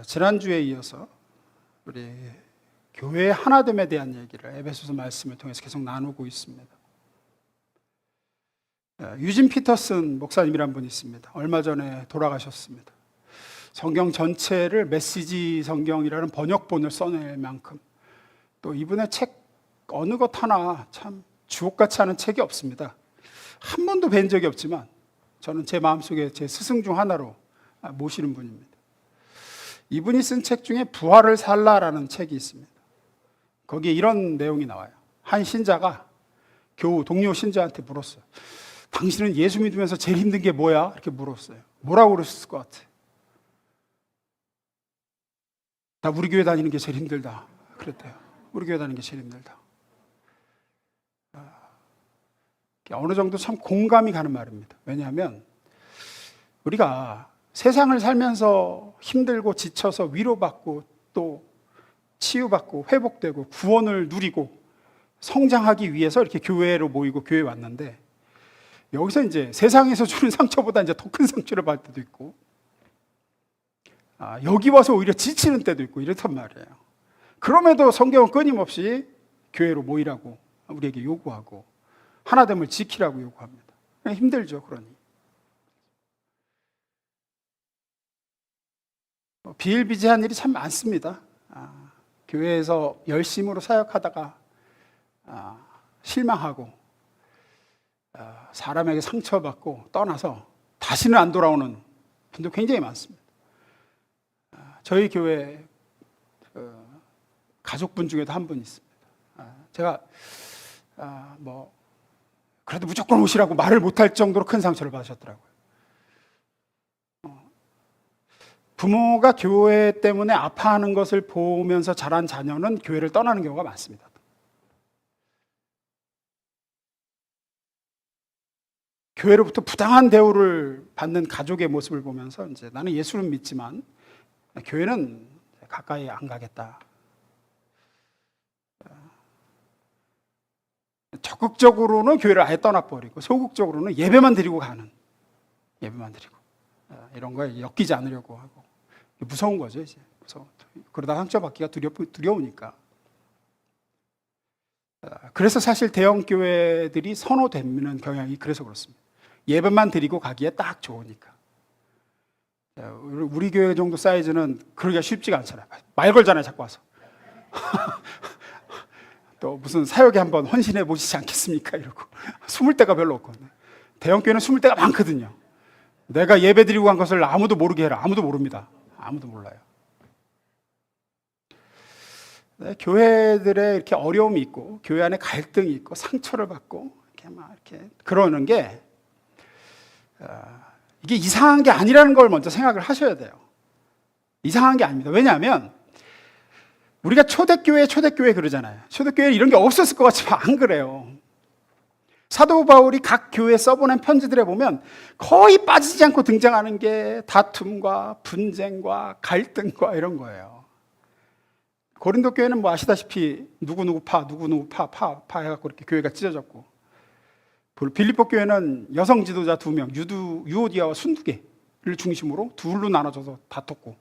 지난주에 이어서 우리 교회의 하나됨에 대한 얘기를 에베소서 말씀을 통해서 계속 나누고 있습니다. 유진 피터슨 목사님이란 분이 있습니다. 얼마 전에 돌아가셨습니다. 성경 전체를 메시지 성경이라는 번역본을 써낼 만큼, 또 이분의 책 어느 것 하나 참 주옥같이 하는 책이 없습니다. 한 번도 뵌 적이 없지만 저는 제 마음속에 제 스승 중 하나로 모시는 분입니다. 이분이 쓴 책 중에 부활을 살라라는 책이 있습니다. 거기에 이런 내용이 나와요. 한 신자가 교우 동료 신자한테 물었어요. 당신은 예수 믿으면서 제일 힘든 게 뭐야? 이렇게 물었어요. 뭐라고 그러셨을 것 같아? 나 우리 교회 다니는 게 제일 힘들다 그랬대요. 우리 교회 다니는 게 제일 힘들다. 어느 정도 참 공감이 가는 말입니다. 왜냐하면 우리가 세상을 살면서 힘들고 지쳐서 위로받고 또 치유받고 회복되고 구원을 누리고 성장하기 위해서 이렇게 교회로 모이고 교회에 왔는데, 여기서 이제 세상에서 주는 상처보다 이제 더 큰 상처를 받을 때도 있고, 여기 와서 오히려 지치는 때도 있고 이렇단 말이에요. 그럼에도 성경은 끊임없이 교회로 모이라고 우리에게 요구하고 하나됨을 지키라고 요구합니다. 힘들죠, 그러니. 비일비재한 일이 참 많습니다. 교회에서 열심으로 사역하다가 실망하고 사람에게 상처받고 떠나서 다시는 안 돌아오는 분도 굉장히 많습니다. 저희 교회 가족분 중에도 한 분 있습니다. 제가 그래도 무조건 오시라고 말을 못할 정도로 큰 상처를 받으셨더라고요. 부모가 교회 때문에 아파하는 것을 보면서 자란 자녀는 교회를 떠나는 경우가 많습니다. 교회로부터 부당한 대우를 받는 가족의 모습을 보면서 이제 나는 예수는 믿지만 교회는 가까이 안 가겠다. 적극적으로는 교회를 아예 떠나버리고 소극적으로는 예배만 드리고 가는, 예배만 드리고 이런 거에 엮이지 않으려고 하고, 무서운 거죠 이제. 무서워. 그러다 상처받기가 두려우니까. 그래서 사실 대형 교회들이 선호되는 경향이 그래서 그렇습니다. 예배만 드리고 가기에 딱 좋으니까. 우리 교회 정도 사이즈는 그러기가 쉽지가 않잖아요. 말 걸잖아요, 자꾸 와서. 또 무슨 사역에 한번 헌신해 보시지 않겠습니까? 이러고. 숨을 데가 별로 없거든요. 대형 교회는 숨을 데가 많거든요. 내가 예배 드리고 간 것을 아무도 모르게 해라. 아무도 모릅니다. 아무도 몰라요. 네, 교회들의 이렇게 어려움이 있고, 교회 안에 갈등이 있고, 상처를 받고, 이렇게 그러는 게, 이게 이상한 게 아니라는 걸 먼저 생각을 하셔야 돼요. 이상한 게 아닙니다. 왜냐하면, 우리가 초대교회 그러잖아요. 초대교회에 이런 게 없었을 것 같지만 안 그래요. 사도 바울이 각 교회에 써보낸 편지들에 보면 거의 빠지지 않고 등장하는 게 다툼과 분쟁과 갈등과 이런 거예요. 고린도 교회는 아시다시피 누구 파 해갖고 이렇게 교회가 찢어졌고, 빌립보 교회는 여성 지도자 2명, 유오디아와 순두개를 중심으로 둘로 나눠져서 다퉜고,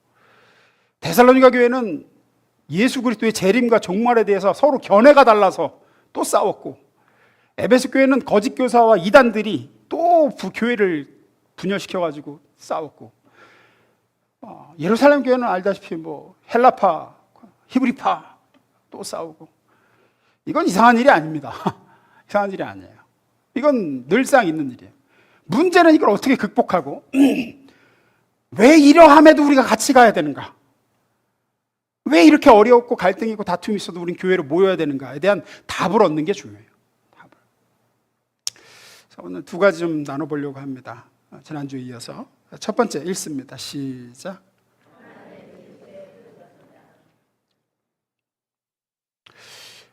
데살로니가 교회는 예수 그리스도의 재림과 종말에 대해서 서로 견해가 달라서 또 싸웠고, 에베소 교회는 거짓 교사와 이단들이 또 교회를 분열시켜가지고 싸웠고, 예루살렘 교회는 알다시피 헬라파, 히브리파 또 싸우고. 이건 이상한 일이 아닙니다. 이상한 일이 아니에요. 이건 늘상 있는 일이에요. 문제는 이걸 어떻게 극복하고 왜 이러함에도 우리가 같이 가야 되는가? 왜 이렇게 어렵고 갈등이 있고 다툼이 있어도 우린 교회로 모여야 되는가에 대한 답을 얻는 게 중요해요. 답을. 그래서 오늘 두 가지 좀 나눠보려고 합니다. 지난주에 이어서. 첫 번째 읽습니다. 시작.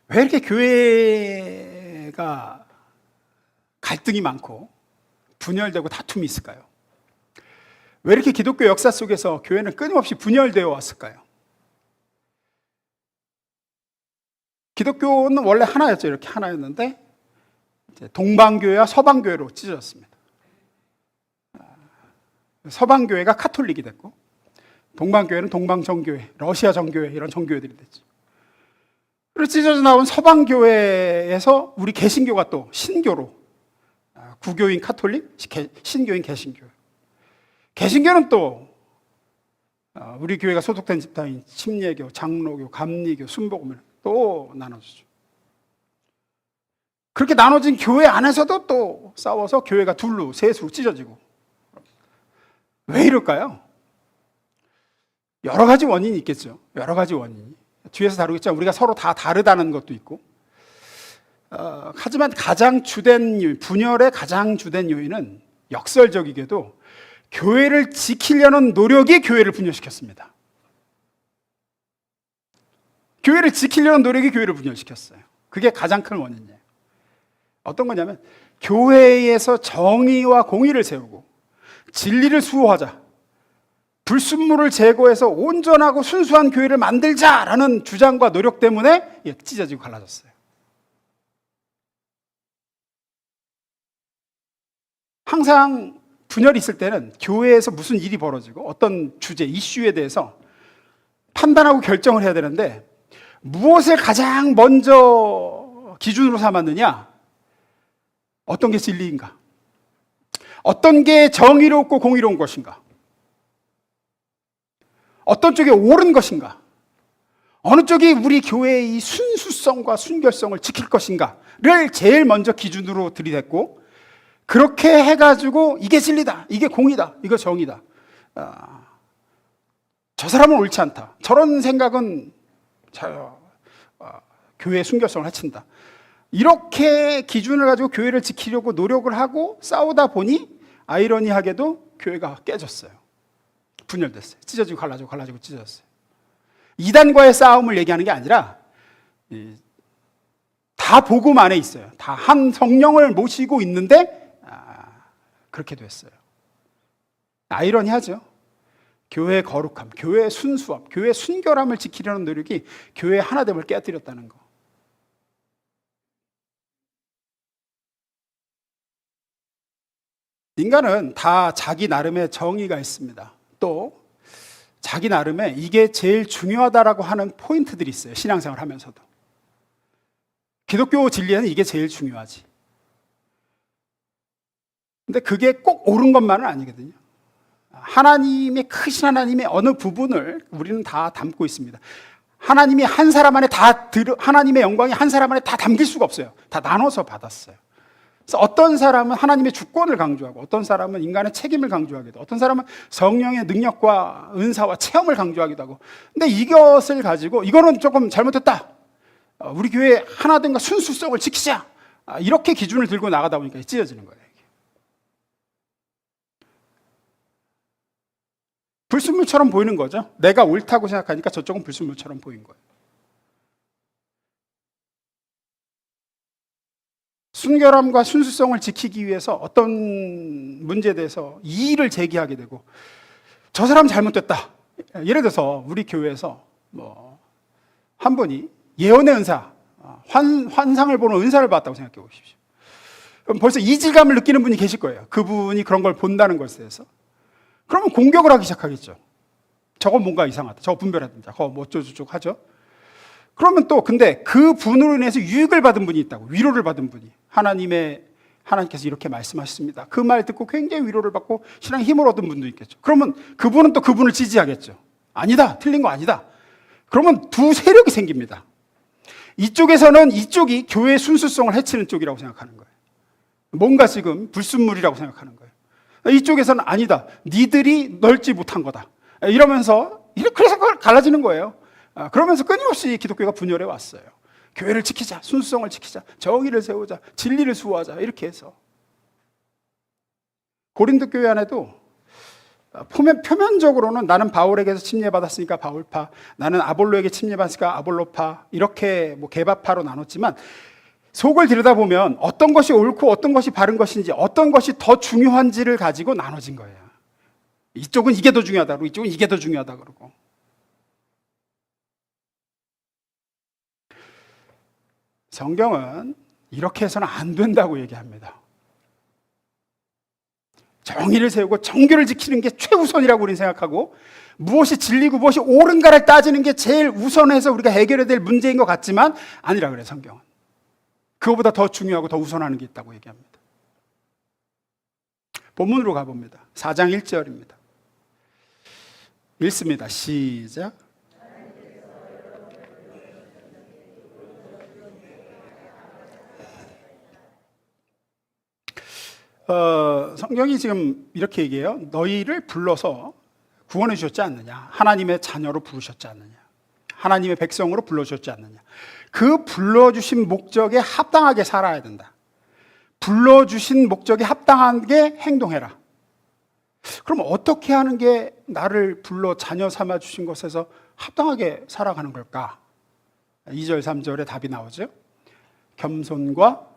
왜 이렇게 교회가 갈등이 많고 분열되고 다툼이 있을까요? 왜 이렇게 기독교 역사 속에서 교회는 끊임없이 분열되어 왔을까요? 기독교는 원래 하나였죠. 이렇게 하나였는데 동방교회와 서방교회로 찢어졌습니다. 서방교회가 카톨릭이 됐고, 동방교회는 동방정교회, 러시아 정교회 이런 정교회들이 됐죠. 그래서 찢어져 나온 서방교회에서 우리 개신교가 또 신교로, 구교인 카톨릭, 신교인 개신교. 개신교는 또 우리 교회가 소속된 집단인 침례교, 장로교, 감리교, 순복음을 또 나눠주죠. 그렇게 나눠진 교회 안에서도 또 싸워서 교회가 둘로, 셋으로 찢어지고. 왜 이럴까요? 여러 가지 원인이 있겠죠. 여러 가지 원인이. 뒤에서 다루겠지만 우리가 서로 다 다르다는 것도 있고. 하지만 가장 주된 요인, 분열의 가장 주된 요인은 역설적이게도 교회를 지키려는 노력이 교회를 분열시켰습니다. 교회를 지키려는 노력이 교회를 분열시켰어요. 그게 가장 큰 원인이에요. 어떤 거냐면 교회에서 정의와 공의를 세우고 진리를 수호하자, 불순물을 제거해서 온전하고 순수한 교회를 만들자라는 주장과 노력 때문에 찢어지고 갈라졌어요. 항상 분열이 있을 때는 교회에서 무슨 일이 벌어지고 어떤 주제, 이슈에 대해서 판단하고 결정을 해야 되는데 무엇을 가장 먼저 기준으로 삼았느냐? 어떤 게 진리인가? 어떤 게 정의롭고 공의로운 것인가? 어떤 쪽이 옳은 것인가? 어느 쪽이 우리 교회의 이 순수성과 순결성을 지킬 것인가를 제일 먼저 기준으로 들이댔고, 그렇게 해가지고 이게 진리다, 이게 공의다, 이거 정의다, 저 사람은 옳지 않다, 저런 생각은 교회의 순결성을 해친다, 이렇게 기준을 가지고 교회를 지키려고 노력을 하고 싸우다 보니 아이러니하게도 교회가 깨졌어요. 분열됐어요. 찢어지고 갈라지고 갈라지고 찢어졌어요. 이단과의 싸움을 얘기하는 게 아니라 다 복음 안에 있어요. 다 한 성령을 모시고 있는데 그렇게 됐어요. 아이러니하죠. 교회의 거룩함, 교회의 순수함, 교회의 순결함을 지키려는 노력이 교회의 하나됨을 깨뜨렸다는 거. 인간은 다 자기 나름의 정의가 있습니다. 또 자기 나름의 이게 제일 중요하다라고 하는 포인트들이 있어요. 신앙생활 하면서도. 기독교 진리에는 이게 제일 중요하지. 근데 그게 꼭 옳은 것만은 아니거든요. 하나님의, 크신 하나님의 어느 부분을 우리는 다 담고 있습니다. 하나님이 한 사람 안에 하나님의 영광이 한 사람 안에 다 담길 수가 없어요. 다 나눠서 받았어요. 그래서 어떤 사람은 하나님의 주권을 강조하고, 어떤 사람은 인간의 책임을 강조하기도 하고, 어떤 사람은 성령의 능력과 은사와 체험을 강조하기도 하고. 근데 이것을 가지고 이거는 조금 잘못됐다, 우리 교회 하나됨과 순수성을 지키자, 이렇게 기준을 들고 나가다 보니까 찢어지는 거예요. 불순물처럼 보이는 거죠. 내가 옳다고 생각하니까 저쪽은 불순물처럼 보인 거예요. 순결함과 순수성을 지키기 위해서 어떤 문제에 대해서 이의를 제기하게 되고, 저 사람 잘못됐다. 예를 들어서 우리 교회에서 한 분이 예언의 은사, 환상을 보는 은사를 받았다고 생각해 보십시오. 그럼 벌써 이질감을 느끼는 분이 계실 거예요. 그분이 그런 걸 본다는 것에 대해서. 그러면 공격을 하기 시작하겠죠. 저건 뭔가 이상하다, 저거 분별해야 된다, 저거 뭐 어쩌고저쩌고 하죠. 그러면 또 근데 그 분으로 인해서 유익을 받은 분이 있다고, 위로를 받은 분이, 하나님께서 이렇게 말씀하셨습니다, 그 말 듣고 굉장히 위로를 받고 신앙의 힘을 얻은 분도 있겠죠. 그러면 그분은 또 그분을 지지하겠죠. 아니다, 틀린 거 아니다. 그러면 두 세력이 생깁니다. 이쪽에서는 이쪽이 교회의 순수성을 해치는 쪽이라고 생각하는 거예요. 뭔가 지금 불순물이라고 생각하는 거예요. 이쪽에서는 아니다, 니들이 넓지 못한 거다, 이러면서 그래서 그걸 갈라지는 거예요. 그러면서 끊임없이 기독교가 분열해 왔어요. 교회를 지키자, 순수성을 지키자, 정의를 세우자, 진리를 수호하자, 이렇게 해서. 고린도 교회 안에도 표면적으로는 나는 바울에게서 침례받았으니까 바울파, 나는 아볼로에게 침례받았으니까 아볼로파, 이렇게 개바파로 나눴지만 속을 들여다보면 어떤 것이 옳고 어떤 것이 바른 것인지, 어떤 것이 더 중요한지를 가지고 나눠진 거예요. 이쪽은 이게 더 중요하다 그러고 이쪽은 이게 더 중요하다 그러고. 성경은 이렇게 해서는 안 된다고 얘기합니다. 정의를 세우고 정규를 지키는 게 최우선이라고 우리는 생각하고, 무엇이 진리고 무엇이 옳은가를 따지는 게 제일 우선해서 우리가 해결해야 될 문제인 것 같지만 아니라 그래요, 성경은. 그거보다 더 중요하고 더 우선하는 게 있다고 얘기합니다. 본문으로 가봅니다. 4장 1절입니다. 읽습니다. 시작. 성경이 지금 이렇게 얘기해요. 너희를 불러서 구원해 주셨지 않느냐, 하나님의 자녀로 부르셨지 않느냐, 하나님의 백성으로 불러주셨지 않느냐. 그 불러주신 목적에 합당하게 살아야 된다. 불러주신 목적에 합당하게 행동해라. 그럼 어떻게 하는 게 나를 불러 자녀 삼아 주신 것에서 합당하게 살아가는 걸까? 2절 3절에 답이 나오죠. 겸손과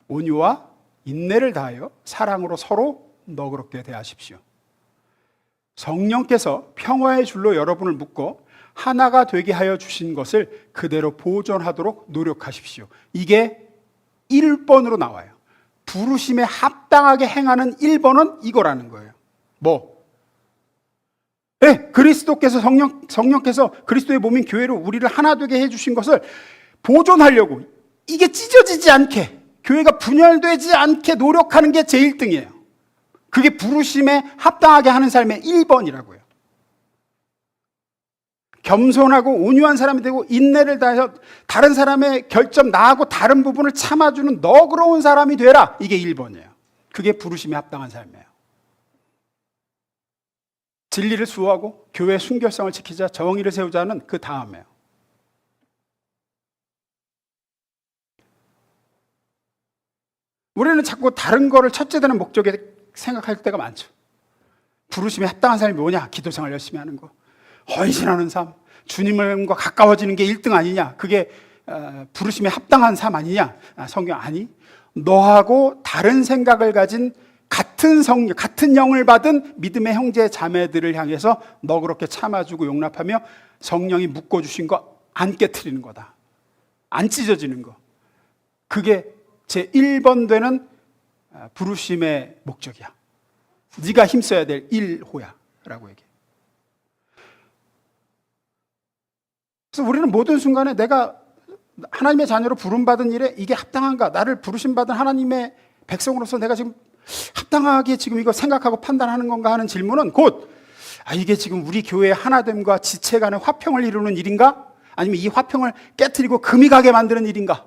온유와 인내를 다하여 사랑으로 서로 너그럽게 대하십시오. 성령께서 평화의 줄로 여러분을 묶어 하나가 되게 하여 주신 것을 그대로 보존하도록 노력하십시오. 이게 1번으로 나와요. 부르심에 합당하게 행하는 1번은 이거라는 거예요. 뭐? 네, 그리스도께서 성령께서 그리스도의 몸인 교회로 우리를 하나 되게 해주신 것을 보존하려고, 이게 찢어지지 않게, 교회가 분열되지 않게 노력하는 게 제 1등이에요. 그게 부르심에 합당하게 하는 삶의 1번이라고요. 겸손하고 온유한 사람이 되고 인내를 다해서 다른 사람의 결점, 나하고 다른 부분을 참아주는 너그러운 사람이 되라. 이게 1번이에요. 그게 부르심에 합당한 삶이에요. 진리를 수호하고 교회의 순결성을 지키자, 정의를 세우자는 그 다음이에요. 우리는 자꾸 다른 거를 첫째 되는 목적에 생각할 때가 많죠. 부르심에 합당한 삶이 뭐냐? 기도생활 열심히 하는 거, 헌신하는 삶, 주님과 가까워지는 게 1등 아니냐? 그게 부르심에 합당한 삶 아니냐? 성경 아니, 너하고 다른 생각을 가진 같은 영을 받은 믿음의 형제 자매들을 향해서 너그럽게 참아주고 용납하며 성령이 묶어주신 거 안 깨트리는 거다. 안 찢어지는 거. 그게 제 1번 되는 부르심의 목적이야. 네가 힘써야 될 1호야 라고 얘기해. 그래서 우리는 모든 순간에 내가 하나님의 자녀로 부름받은 일에 이게 합당한가, 나를 부르심받은 하나님의 백성으로서 내가 지금 합당하게 지금 이거 생각하고 판단하는 건가 하는 질문은 곧, 이게 지금 우리 교회의 하나됨과 지체 간의 화평을 이루는 일인가? 아니면 이 화평을 깨트리고 금이 가게 만드는 일인가?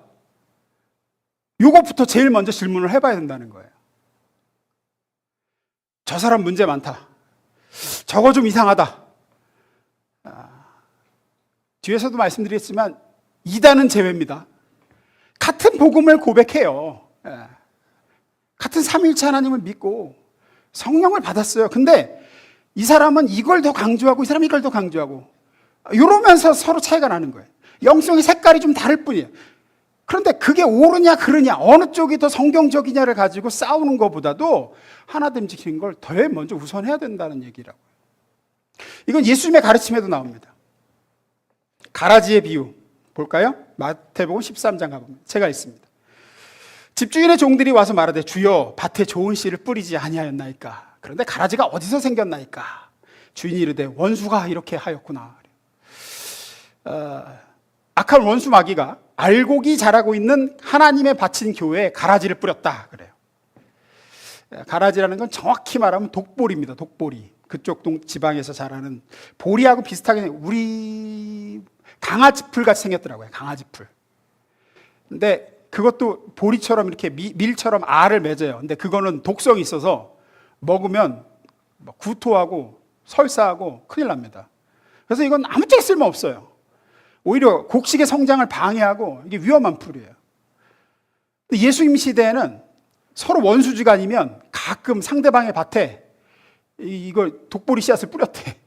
요것부터 제일 먼저 질문을 해봐야 된다는 거예요. 저 사람 문제 많다, 저거 좀 이상하다. 뒤에서도 말씀드렸지만 이단은 제외입니다. 같은 복음을 고백해요. 같은 삼위일체 하나님을 믿고 성령을 받았어요. 근데 이 사람은 이걸 더 강조하고 이 사람은 이걸 더 강조하고 이러면서 서로 차이가 나는 거예요. 영성의 색깔이 좀 다를 뿐이에요. 그런데 그게 옳으냐 그르냐, 어느 쪽이 더 성경적이냐를 가지고 싸우는 것보다도 하나됨 지키는 걸 더 먼저 우선해야 된다는 얘기라고요. 이건 예수님의 가르침에도 나옵니다. 가라지의 비유 볼까요? 마태복음 13장 가보면 제가 있습니다. 집주인의 종들이 와서 말하되 주여 밭에 좋은 씨를 뿌리지 아니하였나이까? 그런데 가라지가 어디서 생겼나이까? 주인이 이르되 원수가 이렇게 하였구나. 악한 원수 마귀가 알곡이 자라고 있는 하나님의 바친 교회에 가라지를 뿌렸다 그래요. 가라지라는 건 정확히 말하면 독보리입니다. 독보리. 그쪽 지방에서 자라는 보리하고 비슷하게 우리 강아지풀 같이 생겼더라고요. 강아지풀. 근데 그것도 보리처럼 이렇게 밀처럼 알을 맺어요. 근데 그거는 독성이 있어서 먹으면 구토하고 설사하고 큰일 납니다. 그래서 이건 아무짝에 쓸모없어요. 오히려 곡식의 성장을 방해하고 이게 위험한 풀이에요. 근데 예수님 시대에는 서로 원수지간이면 가끔 상대방의 밭에 이걸 독보리 씨앗을 뿌렸대.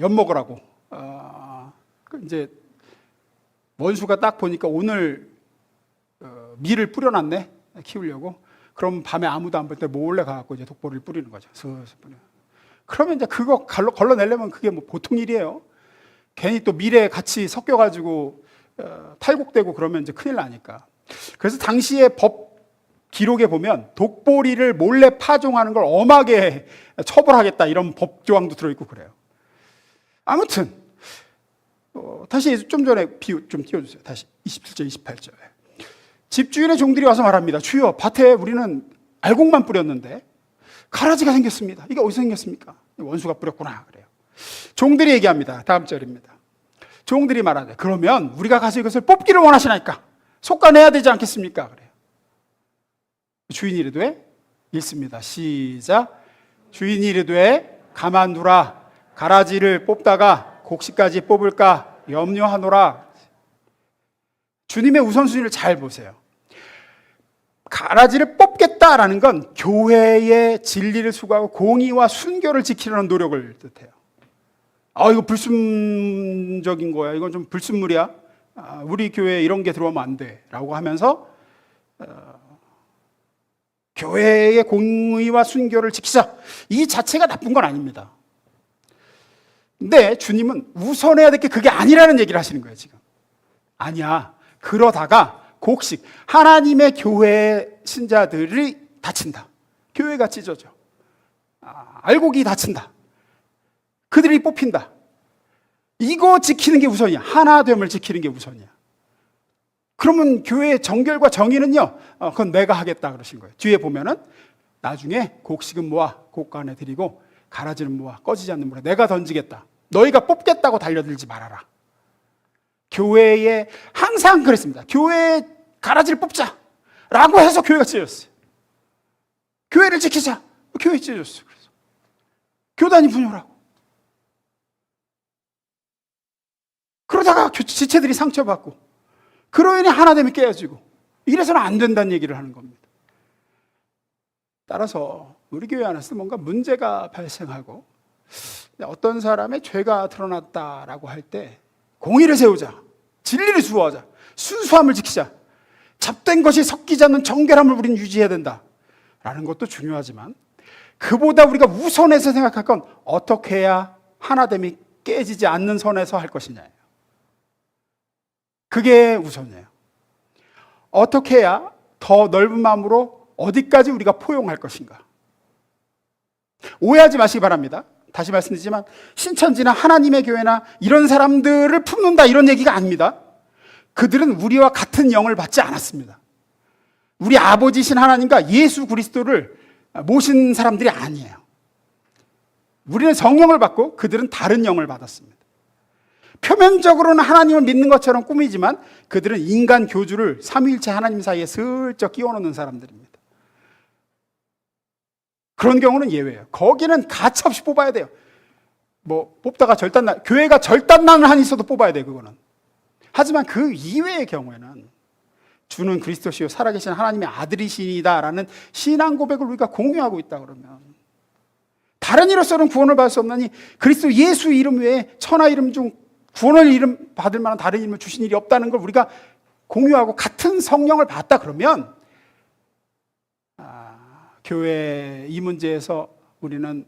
엿먹으라고. 이제 원수가 딱 보니까 오늘 밀을 뿌려놨네, 키우려고. 그럼 밤에 아무도 안 볼 때 몰래 가갖고 이제 독보리를 뿌리는 거죠. 슬슬 뿌려. 그러면 이제 그거 걸러내려면 그게 뭐 보통 일이에요. 괜히 또 밀에 같이 섞여가지고 탈곡되고 그러면 이제 큰일 나니까. 그래서 당시의 법 기록에 보면 독보리를 몰래 파종하는 걸 엄하게 처벌하겠다 이런 법 조항도 들어있고 그래요. 아무튼 다시 좀 전에 비유 좀 띄워주세요. 다시 27절 28절. 집주인의 종들이 와서 말합니다. 주여, 밭에 우리는 알곡만 뿌렸는데 가라지가 생겼습니다. 이게 어디서 생겼습니까? 원수가 뿌렸구나 그래요. 종들이 얘기합니다. 다음 절입니다. 종들이 말하되 그러면 우리가 가서 이것을 뽑기를 원하시나이까? 속가내야 되지 않겠습니까? 그래요. 주인이 이르되 읽습니다. 시작. 주인이 이르되 가만두라. 가라지를 뽑다가 곡식까지 뽑을까 염려하노라. 주님의 우선순위를 잘 보세요. 가라지를 뽑겠다라는 건 교회의 진리를 수고하고 공의와 순교를 지키려는 노력을 뜻해요. 이거 불순적인 거야. 이건 좀 불순물이야. 우리 교회에 이런 게 들어오면 안 돼. 라고 하면서 교회의 공의와 순교를 지키자. 이 자체가 나쁜 건 아닙니다. 근데 주님은 우선해야 될 게 그게 아니라는 얘기를 하시는 거예요, 지금. 아니야. 그러다가 곡식, 하나님의 교회 신자들이 다친다. 교회가 찢어져. 알곡이 다친다. 그들이 뽑힌다. 이거 지키는 게 우선이야. 하나됨을 지키는 게 우선이야. 그러면 교회의 정결과 정의는요, 그건 내가 하겠다 그러신 거예요. 뒤에 보면은 나중에 곡식은 모아 곡간에 드리고 가라지는 모아 꺼지지 않는 물에 내가 던지겠다. 너희가 뽑겠다고 달려들지 말아라. 교회에 항상 그랬습니다. 교회에 가라지를 뽑자 라고 해서 교회가 찢어졌어요. 교회를 지키자. 교회 찢어졌어요. 그래서 교단이 분열하고 그러다가 지체들이 상처받고 그로 인해 하나됨이 깨어지고 이래서는 안 된다는 얘기를 하는 겁니다. 따라서 우리 교회 안에서 뭔가 문제가 발생하고 어떤 사람의 죄가 드러났다라고 할 때 공의를 세우자, 진리를 수호하자, 순수함을 지키자, 잡된 것이 섞이지 않는 정결함을 우리는 유지해야 된다라는 것도 중요하지만 그보다 우리가 우선해서 생각할 건 어떻게 해야 하나됨이 깨지지 않는 선에서 할 것이냐예요. 그게 우선이에요. 어떻게 해야 더 넓은 마음으로 어디까지 우리가 포용할 것인가. 오해하지 마시기 바랍니다. 다시 말씀드리지만 신천지나 하나님의 교회나 이런 사람들을 품는다 이런 얘기가 아닙니다. 그들은 우리와 같은 영을 받지 않았습니다. 우리 아버지신 하나님과 예수 그리스도를 모신 사람들이 아니에요. 우리는 성령을 받고 그들은 다른 영을 받았습니다. 표면적으로는 하나님을 믿는 것처럼 꾸미지만 그들은 인간 교주를 삼위일체 하나님 사이에 슬쩍 끼워놓는 사람들입니다. 그런 경우는 예외예요. 거기는 가차없이 뽑아야 돼요. 뽑다가 교회가 절단난을 한 있어도 뽑아야 돼요, 그거는. 하지만 그 이외의 경우에는 주는 그리스도시요 살아계신 하나님의 아들이시니다라는 신앙 고백을 우리가 공유하고 있다 그러면 다른 이로서는 구원을 받을 수 없나니 그리스도 예수 이름 외에 천하 이름 중 구원을 이름 받을 만한 다른 이름을 주신 일이 없다는 걸 우리가 공유하고 같은 성령을 받다 그러면 교회 이 문제에서 우리는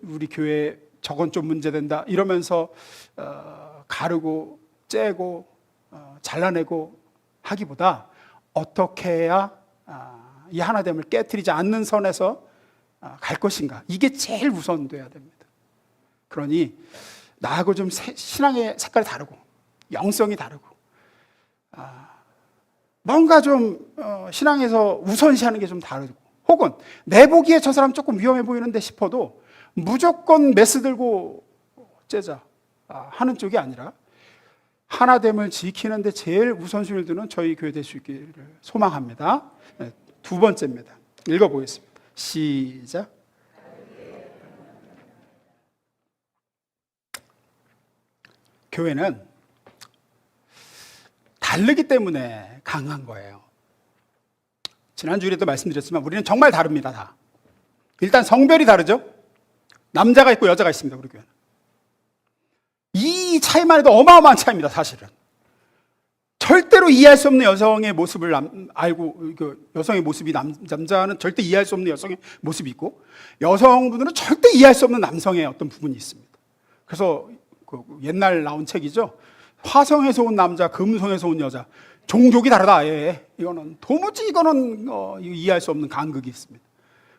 우리 교회 저건 좀 문제된다 이러면서 가르고 째고 잘라내고 하기보다 어떻게 해야 이 하나됨을 깨트리지 않는 선에서 갈 것인가, 이게 제일 우선돼야 됩니다. 그러니 나하고 좀 신앙의 색깔이 다르고 영성이 다르고 뭔가 좀 신앙에서 우선시하는 게 좀 다르고 혹은 내 보기에 저 사람 조금 위험해 보이는데 싶어도 무조건 메스 들고 째자 하는 쪽이 아니라 하나됨을 지키는데 제일 우선순위를 두는 저희 교회 될 수 있기를 소망합니다. 두 번째입니다. 읽어보겠습니다. 시작. 교회는 다르기 때문에 강한 거예요. 지난주에도 말씀드렸지만 우리는 정말 다릅니다. 다. 일단 성별이 다르죠. 남자가 있고 여자가 있습니다. 우리 교회는. 이 차이만 해도 어마어마한 차이입니다. 사실은. 절대로 이해할 수 없는 여성의 모습을 알고 여성의 모습이 남자는 절대 이해할 수 없는 여성의 모습이 있고 여성분들은 절대 이해할 수 없는 남성의 어떤 부분이 있습니다. 그래서 옛날 나온 책이죠. 화성에서 온 남자, 금성에서 온 여자. 종족이 다르다. 아예 이거는 도무지 이거는 이해할 수 없는 간극이 있습니다.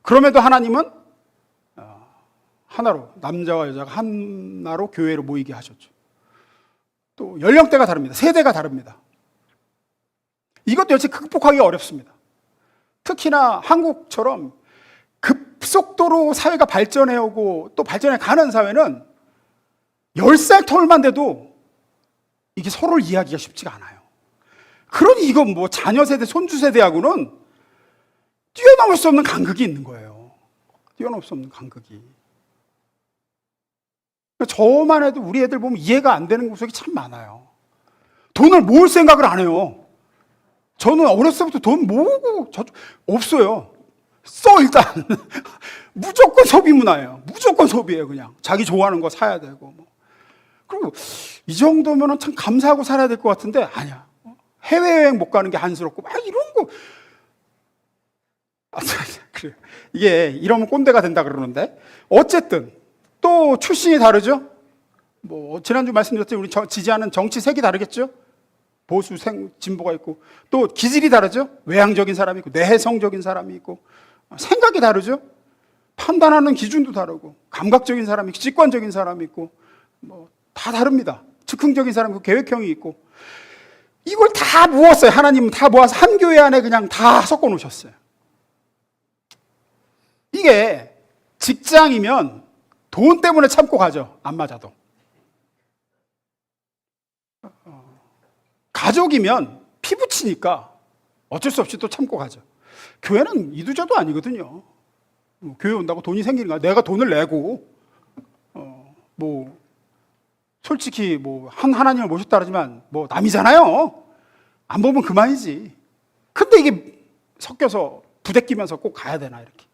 그럼에도 하나님은 하나로, 남자와 여자가 하나로 교회로 모이게 하셨죠. 또 연령대가 다릅니다. 세대가 다릅니다. 이것도 역시 극복하기가 어렵습니다. 특히나 한국처럼 급속도로 사회가 발전해오고 또 발전해 가는 사회는 10살 터울만 돼도 이게 서로를 이해하기가 쉽지가 않아요. 그러니 이건 뭐 자녀 세대, 손주 세대하고는 뛰어넘을 수 없는 간극이 있는 거예요. 뛰어넘을 수 없는 간극이. 저만 해도 우리 애들 보면 이해가 안 되는 구석이 참 많아요. 돈을 모을 생각을 안 해요. 저는 어렸을 때부터 돈 모으고 없어요. 써 일단. 무조건 소비 문화예요. 무조건 소비예요. 그냥 자기 좋아하는 거 사야 되고. 그리고 이 정도면 참 감사하고 살아야 될 것 같은데 아니야. 해외여행 못 가는 게 한스럽고 막 이런 거. 그래. 이게 이러면 꼰대가 된다 그러는데 어쨌든 또 출신이 다르죠. 뭐 지난주 말씀드렸듯이 우리 지지하는 정치 색이 다르겠죠. 보수, 진보가 있고 또 기질이 다르죠. 외향적인 사람이 있고 내성적인 사람이 있고 생각이 다르죠. 판단하는 기준도 다르고 감각적인 사람이 있고 직관적인 사람이 있고 뭐 다 다릅니다. 즉흥적인 사람이 있고 계획형이 있고 이걸 다 모았어요. 하나님은 다 모아서 한 교회 안에 그냥 다 섞어 놓으셨어요. 이게 직장이면 돈 때문에 참고 가죠. 안 맞아도. 가족이면 피부치니까 어쩔 수 없이 또 참고 가죠. 교회는 이두저도 아니거든요. 교회 온다고 돈이 생기는 거야. 내가 돈을 내고 뭐 솔직히 뭐 하나님을 모셨다 그러지만 뭐 남이잖아요. 안 보면 그만이지. 근데 이게 섞여서 부대끼면서 꼭 가야 되나 이렇게.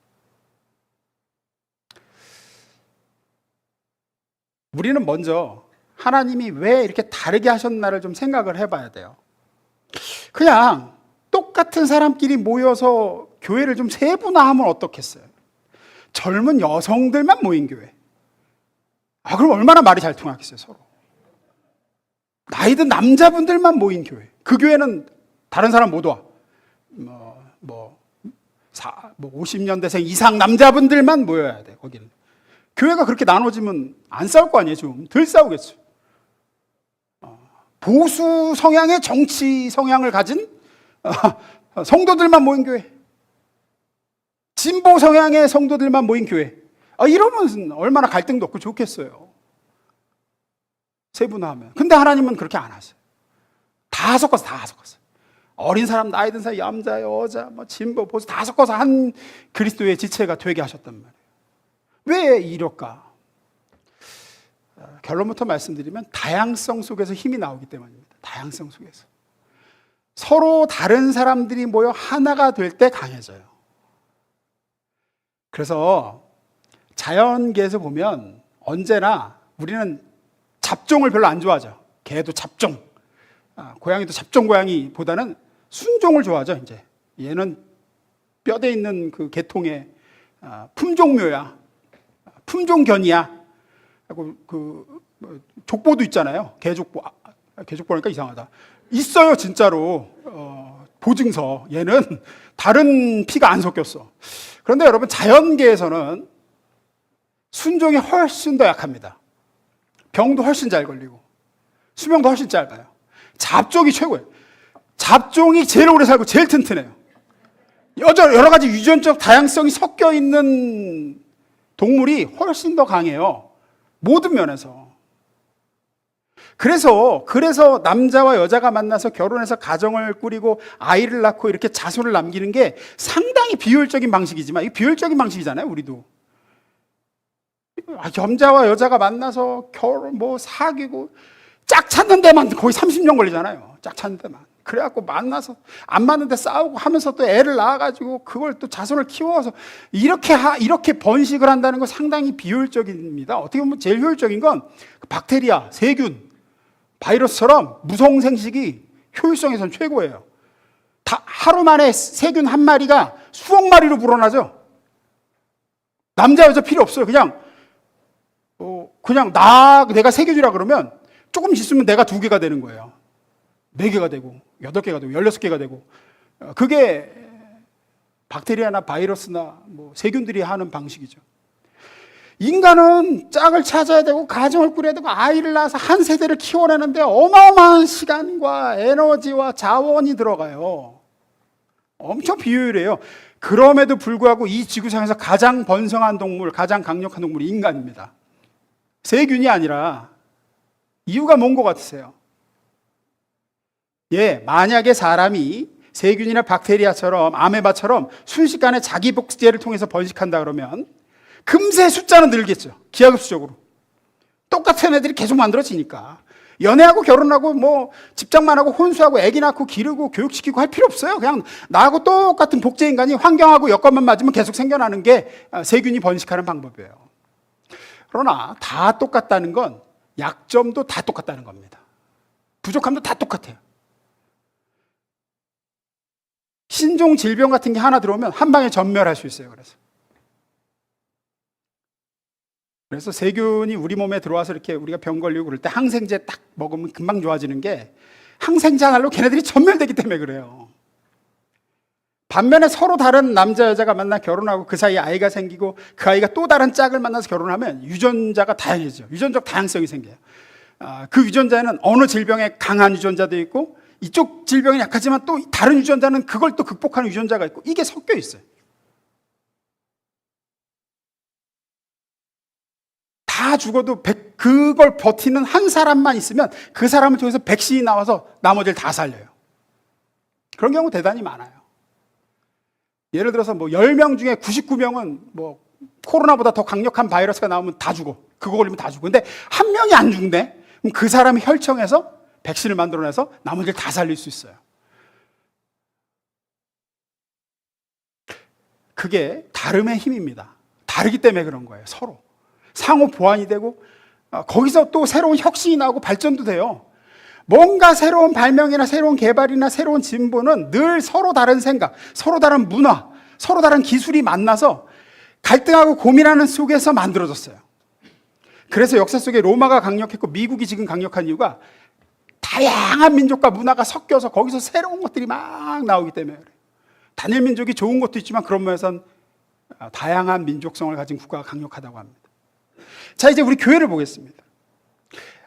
우리는 먼저 하나님이 왜 이렇게 다르게 하셨나를 좀 생각을 해봐야 돼요. 그냥 똑같은 사람끼리 모여서 교회를 좀 세분화하면 어떻겠어요? 젊은 여성들만 모인 교회. 그럼 얼마나 말이 잘 통하겠어요, 서로. 나이든 남자분들만 모인 교회. 그 교회는 다른 사람 못 와. 50년대생 이상 남자분들만 모여야 돼, 거기는. 교회가 그렇게 나눠지면 안 싸울 거 아니에요, 좀. 덜 싸우겠죠. 보수 성향의 정치 성향을 가진 성도들만 모인 교회. 진보 성향의 성도들만 모인 교회. 이러면 얼마나 갈등도 없고 좋겠어요. 세분화하면. 근데 하나님은 그렇게 안 하세요. 다 섞었어요. 어린 사람, 나이 든 사람, 남자, 여자, 뭐 진보, 보수 다 섞어서 한 그리스도의 지체가 되게 하셨단 말이에요. 왜 이럴까? 결론부터 말씀드리면 다양성 속에서 힘이 나오기 때문입니다. 다양성 속에서. 서로 다른 사람들이 모여 하나가 될 때 강해져요. 그래서 자연계에서 보면 언제나 우리는 잡종을 별로 안 좋아하죠. 개도 잡종, 고양이도 잡종 고양이보다는 순종을 좋아하죠. 이제 얘는 뼈대 있는 그 계통의 품종묘야, 품종견이야. 하고 족보도 있잖아요. 개족보, 개족보니까 이상하다. 있어요, 진짜로. 보증서. 얘는 다른 피가 안 섞였어. 그런데 여러분, 자연계에서는 순종이 훨씬 더 약합니다. 병도 훨씬 잘 걸리고 수명도 훨씬 짧아요. 잡종이 최고예요. 잡종이 제일 오래 살고 제일 튼튼해요. 여러 가지 유전적 다양성이 섞여 있는 동물이 훨씬 더 강해요. 모든 면에서. 그래서 남자와 여자가 만나서 결혼해서 가정을 꾸리고 아이를 낳고 이렇게 자손을 남기는 게 상당히 비효율적인 방식이지만, 이게 비효율적인 방식이잖아요, 우리도. 남자와 여자가 만나서 사귀고 짝 찾는 데만 거의 30년 걸리잖아요. 짝 찾는 데만. 그래갖고 만나서 안 맞는데 싸우고 하면서 또 애를 낳아가지고 그걸 또 자손을 키워서 이렇게 번식을 한다는 건 상당히 비효율적입니다. 어떻게 보면 제일 효율적인 건 박테리아, 세균, 바이러스처럼 무성생식이 효율성에선 최고예요. 하루 만에 세균 한 마리가 수억 마리로 불어나죠. 남자 여자 필요 없어요. 그냥 내가 세균이라 그러면 조금 있으면 내가 2개가 되는 거예요. 4개가 되고 8개가 되고 16개가 되고, 그게 박테리아나 바이러스나 뭐 세균들이 하는 방식이죠. 인간은 짝을 찾아야 되고 가정을 꾸려야 되고 아이를 낳아서 한 세대를 키워내는데 어마어마한 시간과 에너지와 자원이 들어가요. 엄청 비효율해요. 그럼에도 불구하고 이 지구상에서 가장 번성한 동물, 가장 강력한 동물이 인간입니다. 세균이 아니라. 이유가 뭔 것 같으세요? 만약에 사람이 세균이나 박테리아처럼 아메바처럼 순식간에 자기 복제를 통해서 번식한다 그러면 금세 숫자는 늘겠죠. 기하급수적으로. 똑같은 애들이 계속 만들어지니까. 연애하고 결혼하고 뭐 집장만 하고 혼수하고 애기 낳고 기르고 교육시키고 할 필요 없어요. 그냥 나하고 똑같은 복제 인간이 환경하고 여건만 맞으면 계속 생겨나는 게 세균이 번식하는 방법이에요. 그러나 다 똑같다는 건 약점도 다 똑같다는 겁니다. 부족함도 다 똑같아요. 신종 질병 같은 게 하나 들어오면 한 방에 전멸할 수 있어요. 그래서 세균이 우리 몸에 들어와서 이렇게 우리가 병 걸리고 그럴 때 항생제 딱 먹으면 금방 좋아지는 게 항생제 하나로 걔네들이 전멸되기 때문에 그래요. 반면에 서로 다른 남자 여자가 만나 결혼하고 그 사이에 아이가 생기고 그 아이가 또 다른 짝을 만나서 결혼하면 유전자가 다양해져요. 유전적 다양성이 생겨요. 그 유전자에는 어느 질병에 강한 유전자도 있고 이쪽 질병이 약하지만 또 다른 유전자는 그걸 또 극복하는 유전자가 있고 이게 섞여 있어요. 다 죽어도 그걸 버티는 한 사람만 있으면 그 사람을 통해서 백신이 나와서 나머지를 다 살려요. 그런 경우 대단히 많아요. 예를 들어서 뭐 10명 중에 99명은 뭐 코로나보다 더 강력한 바이러스가 나오면 다 죽어. 그거 걸리면 다 죽어. 근데 한 명이 안 죽네? 그럼 그 사람이 혈청해서 백신을 만들어내서 나머지를 다 살릴 수 있어요. 그게 다름의 힘입니다. 다르기 때문에 그런 거예요. 서로. 상호 보완이 되고 거기서 또 새로운 혁신이 나오고 발전도 돼요. 뭔가 새로운 발명이나 새로운 개발이나 새로운 진보는 늘 서로 다른 생각, 서로 다른 문화, 서로 다른 기술이 만나서 갈등하고 고민하는 속에서 만들어졌어요. 그래서 역사 속에 로마가 강력했고 미국이 지금 강력한 이유가 다양한 민족과 문화가 섞여서 거기서 새로운 것들이 막 나오기 때문에 그래요. 단일 민족이 좋은 것도 있지만 그런 면에선 다양한 민족성을 가진 국가가 강력하다고 합니다. 자, 이제 우리 교회를 보겠습니다.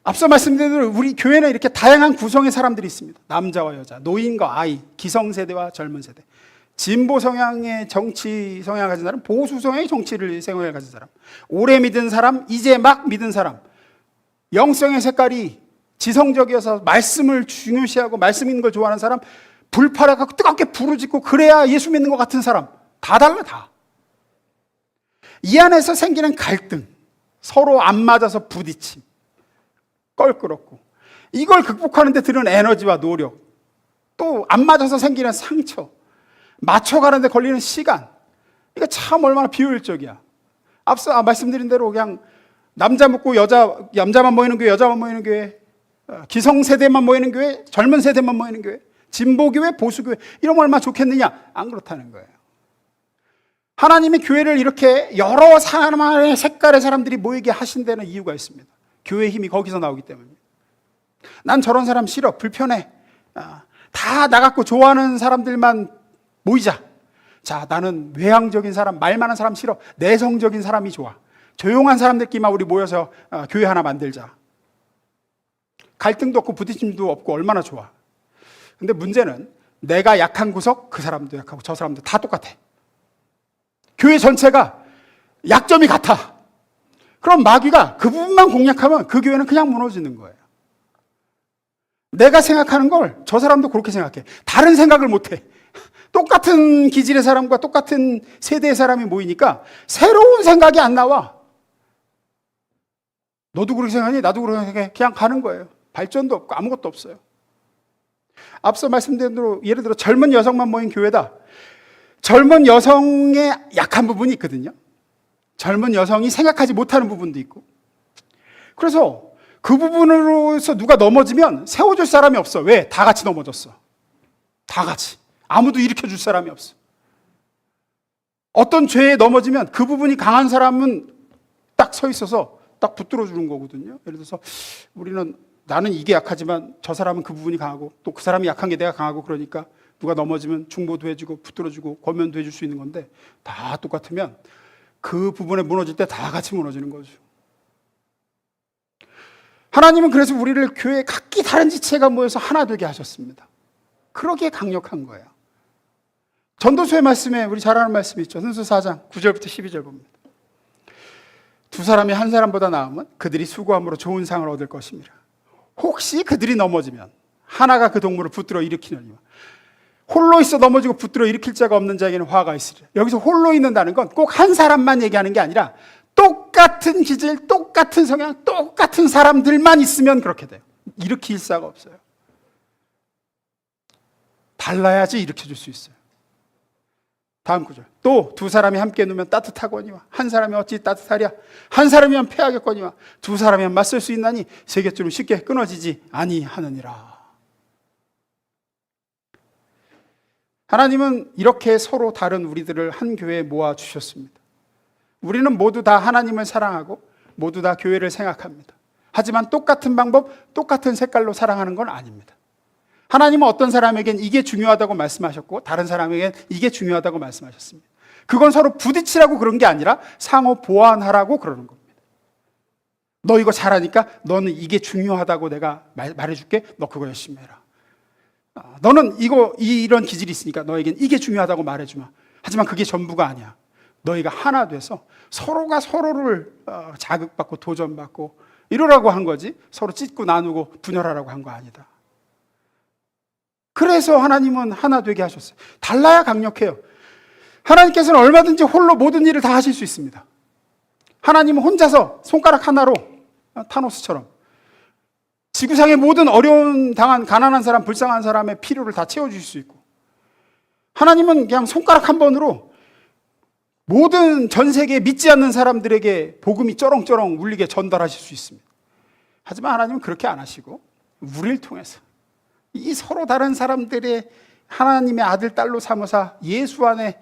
앞서 말씀드린 대로 우리 교회는 이렇게 다양한 구성의 사람들이 있습니다. 남자와 여자, 노인과 아이, 기성세대와 젊은 세대, 진보 성향의 정치 성향을 가진 사람, 보수 성향의 정치를 생각을 가진 사람, 오래 믿은 사람, 이제 막 믿은 사람, 영성의 색깔이 지성적이어서 말씀을 중요시하고 말씀 있는 걸 좋아하는 사람, 불팔아갖고 뜨겁게 부르짖고 그래야 예수 믿는 것 같은 사람, 다 달라 다. 이 안에서 생기는 갈등, 서로 안 맞아서 부딪힘, 껄끄럽고 이걸 극복하는 데 드는 에너지와 노력, 또 안 맞아서 생기는 상처, 맞춰가는 데 걸리는 시간, 이거 참 얼마나 비효율적이야. 앞서 말씀드린 대로 그냥 남자 묻고 남자만 모이는 교회, 여자만 모이는 교회, 기성세대만 모이는 교회, 젊은 세대만 모이는 교회, 진보교회, 보수교회, 이런 거 얼마나 좋겠느냐? 안 그렇다는 거예요. 하나님이 교회를 이렇게 여러 사람의 색깔의 사람들이 모이게 하신 데는 이유가 있습니다. 교회의 힘이 거기서 나오기 때문입니다. 난 저런 사람 싫어, 불편해. 다 나갖고 좋아하는 사람들만 모이자. 자, 나는 외향적인 사람, 말 많은 사람 싫어. 내성적인 사람이 좋아. 조용한 사람들끼리만 우리 모여서 교회 하나 만들자. 갈등도 없고 부딪힘도 없고 얼마나 좋아. 근데 문제는 내가 약한 구석, 그 사람도 약하고 저 사람도 다 똑같아. 교회 전체가 약점이 같아. 그럼 마귀가 그 부분만 공략하면 그 교회는 그냥 무너지는 거예요. 내가 생각하는 걸 저 사람도 그렇게 생각해. 다른 생각을 못해. 똑같은 기질의 사람과 똑같은 세대의 사람이 모이니까 새로운 생각이 안 나와. 너도 그렇게 생각하니? 나도 그렇게 생각해. 그냥 가는 거예요. 발전도 없고 아무것도 없어요. 앞서 말씀드린 대로 예를 들어 젊은 여성만 모인 교회다. 젊은 여성의 약한 부분이 있거든요. 젊은 여성이 생각하지 못하는 부분도 있고. 그래서 그 부분으로서 누가 넘어지면 세워줄 사람이 없어. 왜? 다 같이 넘어졌어. 다 같이. 아무도 일으켜줄 사람이 없어. 어떤 죄에 넘어지면 그 부분이 강한 사람은 딱 서 있어서 딱 붙들어 주는 거거든요. 예를 들어서 우리는 나는 이게 약하지만 저 사람은 그 부분이 강하고 또 그 사람이 약한 게 내가 강하고 그러니까 누가 넘어지면 중보도 해주고 붙들어주고 권면도 해줄 수 있는 건데 다 똑같으면 그 부분에 무너질 때 다 같이 무너지는 거죠. 하나님은 그래서 우리를 교회 각기 다른 지체가 모여서 하나 되게 하셨습니다. 그러기에 강력한 거예요. 전도서의 말씀에 우리 잘 아는 말씀이 있죠. 전도서 4장 9절부터 12절 봅니다. 두 사람이 한 사람보다 나으면 그들이 수고함으로 좋은 상을 얻을 것입니다. 혹시 그들이 넘어지면 하나가 그 동물을 붙들어 일으키느니와 홀로 있어 넘어지고 붙들어 일으킬 자가 없는 자에게는 화가 있으리라. 여기서 홀로 있는다는 건 꼭 한 사람만 얘기하는 게 아니라 똑같은 기질, 똑같은 성향, 똑같은 사람들만 있으면 그렇게 돼요. 일으킬 자가 없어요. 달라야지 일으켜줄 수 있어요. 다음 구절. 또 두 사람이 함께 누면 따뜻하거니와 한 사람이 어찌 따뜻하랴. 한 사람이면 패하겠거니와 두 사람이면 맞설 수 있나니 세 겹줄은 쉽게 끊어지지 아니하느니라. 하나님은 이렇게 서로 다른 우리들을 한 교회에 모아주셨습니다. 우리는 모두 다 하나님을 사랑하고 모두 다 교회를 생각합니다. 하지만 똑같은 방법, 똑같은 색깔로 사랑하는 건 아닙니다. 하나님은 어떤 사람에겐 이게 중요하다고 말씀하셨고 다른 사람에겐 이게 중요하다고 말씀하셨습니다. 그건 서로 부딪히라고 그런 게 아니라 상호 보완하라고 그러는 겁니다. 너 이거 잘하니까 너는 이게 중요하다고 내가 말해줄게. 너 그거 열심히 해라. 너는 이런 기질이 있으니까 너에겐 이게 중요하다고 말해주마. 하지만 그게 전부가 아니야. 너희가 하나 돼서 서로가 서로를 자극받고 도전받고 이러라고 한 거지 서로 찢고 나누고 분열하라고 한 거 아니다. 그래서 하나님은 하나 되게 하셨어요. 달라야 강력해요. 하나님께서는 얼마든지 홀로 모든 일을 다 하실 수 있습니다. 하나님은 혼자서 손가락 하나로 타노스처럼 지구상의 모든 어려운 당한 가난한 사람, 불쌍한 사람의 필요를 다 채워주실 수 있고 하나님은 그냥 손가락 한 번으로 모든 전 세계에 믿지 않는 사람들에게 복음이 쩌렁쩌렁 울리게 전달하실 수 있습니다. 하지만 하나님은 그렇게 안 하시고 우리를 통해서 이 서로 다른 사람들의 하나님의 아들, 딸로 삼으사 예수 안에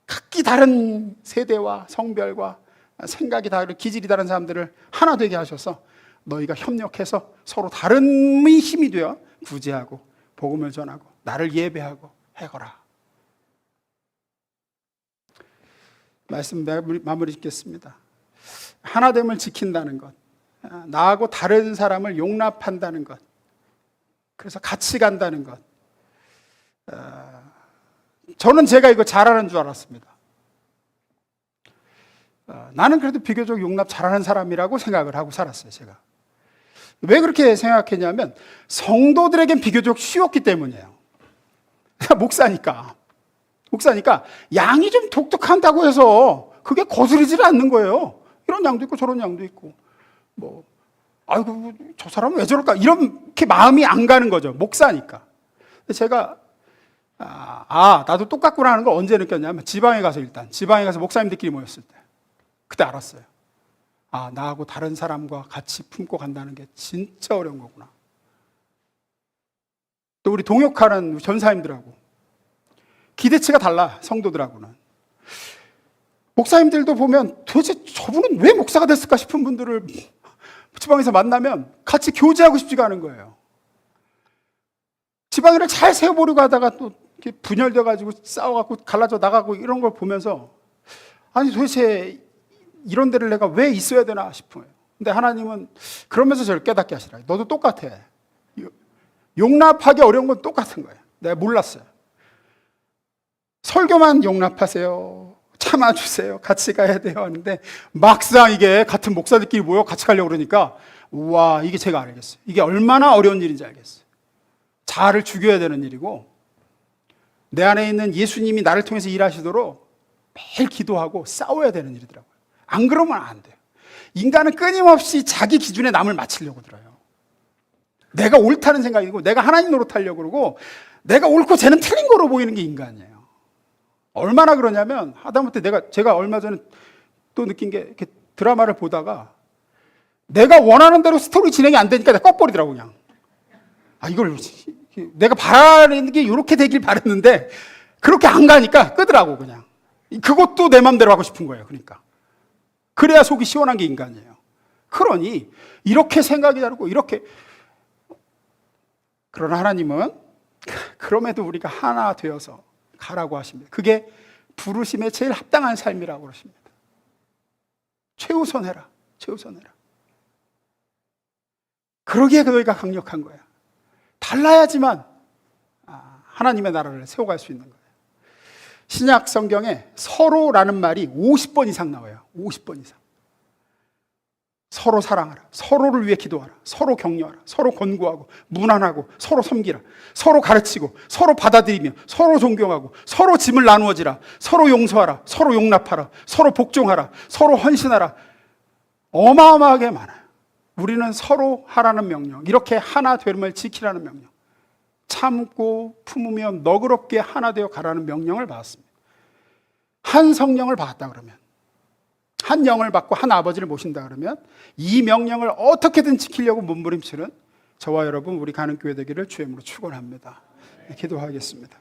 각기 다른 세대와 성별과 생각이 다른 기질이 다른 사람들을 하나 되게 하셔서 너희가 협력해서 서로 다른의 힘이 되어 구제하고 복음을 전하고 나를 예배하고 해거라. 말씀 마무리 짓겠습니다. 하나됨을 지킨다는 것, 나하고 다른 사람을 용납한다는 것, 그래서 같이 간다는 것. 저는 제가 이거 잘하는 줄 알았습니다. 나는 그래도 비교적 용납 잘하는 사람이라고 생각을 하고 살았어요. 제가 왜 그렇게 생각했냐면 성도들에겐 비교적 쉬웠기 때문이에요. 목사니까 양이 좀 독특한다고 해서 그게 거스르지 않는 거예요. 이런 양도 있고 저런 양도 있고 아이고 저 사람은 왜 저럴까 이렇게 마음이 안 가는 거죠. 목사니까. 제가 나도 똑같구나 하는 걸 언제 느꼈냐면 지방에 가서 목사님들끼리 모였을 때 그때 알았어요. 나하고 다른 사람과 같이 품고 간다는 게 진짜 어려운 거구나. 또 우리 동역하는 전사님들하고 기대치가 달라. 성도들하고는 목사님들도 보면 도대체 저분은 왜 목사가 됐을까 싶은 분들을 지방에서 만나면 같이 교제하고 싶지가 않은 거예요. 지방이를 잘 세워보려고 하다가 또 분열돼가지고 싸워갖고 갈라져 나가고 이런 걸 보면서 도대체 이런 데를 내가 왜 있어야 되나 싶어요. 근데 하나님은 그러면서 저를 깨닫게 하시라. 너도 똑같아. 용납하기 어려운 건 똑같은 거예요. 내가 몰랐어요. 설교만 용납하세요. 참아주세요. 같이 가야 돼요. 하는데 막상 이게 같은 목사들끼리 모여 같이 가려고 그러니까 우와, 이게 제가 알겠어요. 이게 얼마나 어려운 일인지 알겠어요. 자아를 죽여야 되는 일이고 내 안에 있는 예수님이 나를 통해서 일하시도록 매일 기도하고 싸워야 되는 일이더라고요. 안 그러면 안 돼요. 인간은 끊임없이 자기 기준에 남을 맞추려고 들어요. 내가 옳다는 생각이고 내가 하나님 노릇하려고 그러고 내가 옳고 쟤는 틀린 거로 보이는 게 인간이에요. 얼마나 그러냐면 하다못해 제가 얼마 전에 또 느낀 게 이렇게 드라마를 보다가 내가 원하는 대로 스토리 진행이 안 되니까 내가 꺼버리더라고 그냥. 이걸 내가 바라는 게 이렇게 되길 바랬는데 그렇게 안 가니까 끄더라고 그냥. 그것도 내 맘대로 하고 싶은 거예요. 그러니까 그래야 속이 시원한 게 인간이에요. 그러니 이렇게 생각이 다르고 이렇게 그러나 하나님은 그럼에도 우리가 하나 되어서 가라고 하십니다. 그게 부르심에 제일 합당한 삶이라고 그러십니다. 최우선해라. 최우선해라. 그러기에 너희가 강력한 거야. 달라야지만 하나님의 나라를 세워갈 수 있는 거예요. 신약 성경에 서로라는 말이 50번 이상 나와요. 50번 이상. 서로 사랑하라. 서로를 위해 기도하라. 서로 격려하라. 서로 권고하고 문안하고 서로 섬기라. 서로 가르치고 서로 받아들이며 서로 존경하고 서로 짐을 나누어지라. 서로 용서하라. 서로 용납하라. 서로 복종하라. 서로 헌신하라. 어마어마하게 많아요. 우리는 서로 하라는 명령, 이렇게 하나 됨을 지키라는 명령, 참고 품으며 너그럽게 하나 되어 가라는 명령을 받았습니다. 한 성령을 받았다 그러면, 한 영을 받고 한 아버지를 모신다 그러면 이 명령을 어떻게든 지키려고 몸부림치는 저와 여러분, 우리 가는 교회 되기를 주의 이름으로 축원합니다. 기도하겠습니다.